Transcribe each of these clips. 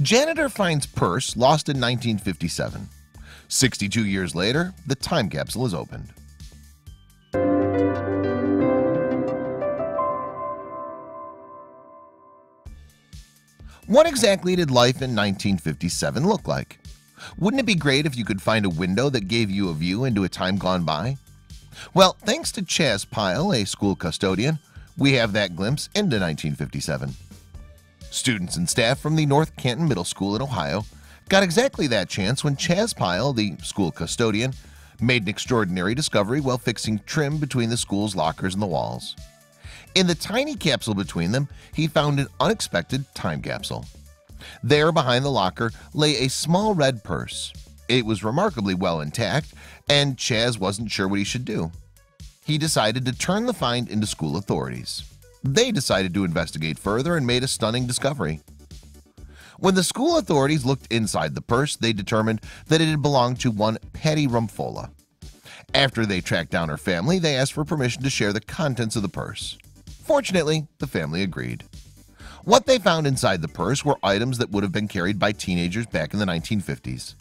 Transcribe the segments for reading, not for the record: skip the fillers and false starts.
Janitor finds purse lost in 1957. 62 years later, the time capsule is opened. What exactly did life in 1957 look like? Wouldn't it be great if you could find a window that gave you a view into a time gone by? Well, thanks to Chaz Pyle, a school custodian, we have that glimpse into 1957. Students and staff from the North Canton Middle School in Ohio got exactly that chance when Chaz Pyle, the school custodian, made an extraordinary discovery while fixing trim between the school's lockers and the walls. In the tiny capsule between them, he found an unexpected time capsule. There behind the locker lay a small red purse. It was remarkably well intact, and Chaz wasn't sure what he should do. He decided to turn the find into school authorities. They decided to investigate further and made a stunning discovery. When the school authorities looked inside the purse, they determined that it had belonged to one Patty Rumfola. After they tracked down her family, they asked for permission to share the contents of the purse. Fortunately, the family agreed. What they found inside the purse were items that would have been carried by teenagers back in the 1950s.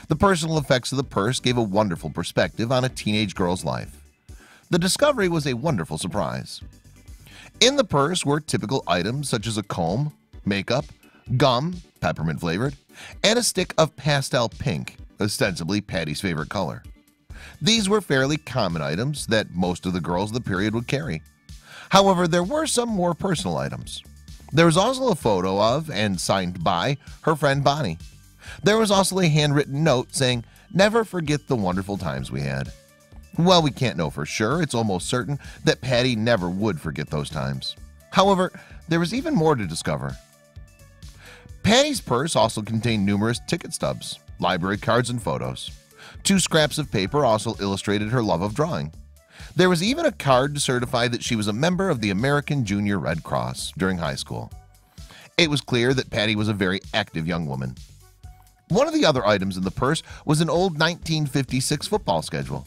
The personal effects of the purse gave a wonderful perspective on a teenage girl's life. The discovery was a wonderful surprise. In the purse were typical items such as a comb, makeup, gum, peppermint flavored, and a stick of pastel pink, ostensibly Patty's favorite color. These were fairly common items that most of the girls of the period would carry. However, there were some more personal items. There was also a photo of and signed by her friend Bonnie. There was also a handwritten note saying, "Never forget the wonderful times we had." Well, we can't know for sure. It's almost certain that Patty never would forget those times. However, there was even more to discover. Patty's purse also contained numerous ticket stubs, library cards, and photos. 2 scraps of paper also illustrated her love of drawing. There was even a card to certify that she was a member of the American Junior Red Cross during high school. It was clear that Patty was a very active young woman. One of the other items in the purse was an old 1956 football schedule.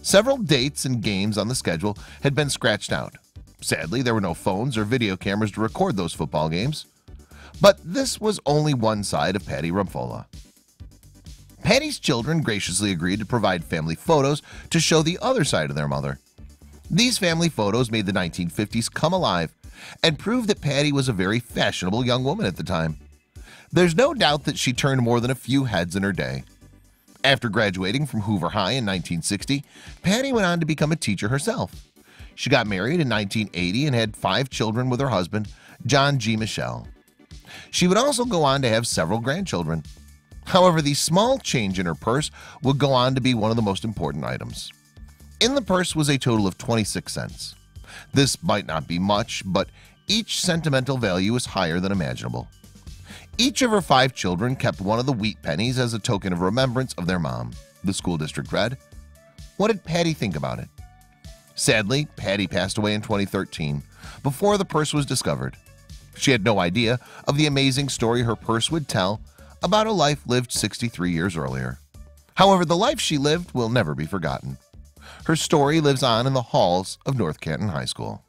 Several dates and games on the schedule had been scratched out. Sadly, there were no phones or video cameras to record those football games. But this was only one side of Patty Rumfola. Patty's children graciously agreed to provide family photos to show the other side of their mother. These family photos made the 1950s come alive and proved that Patty was a very fashionable young woman at the time. There's no doubt that she turned more than a few heads in her day. After graduating from Hoover High in 1960, Patty went on to become a teacher herself. She got married in 1980 and had 5 children with her husband, John G. Michelle. She would also go on to have several grandchildren. However, the small change in her purse would go on to be one of the most important items. In the purse was a total of 26 cents. This might not be much, but each sentimental value is higher than imaginable. Each of her 5 children kept one of the wheat pennies as a token of remembrance of their mom. The school district read. What did Patty think about it? Sadly, Patty passed away in 2013, before the purse was discovered. She had no idea of the amazing story her purse would tell about a life lived 63 years earlier. However, the life she lived will never be forgotten. Her story lives on in the halls of North Canton High School.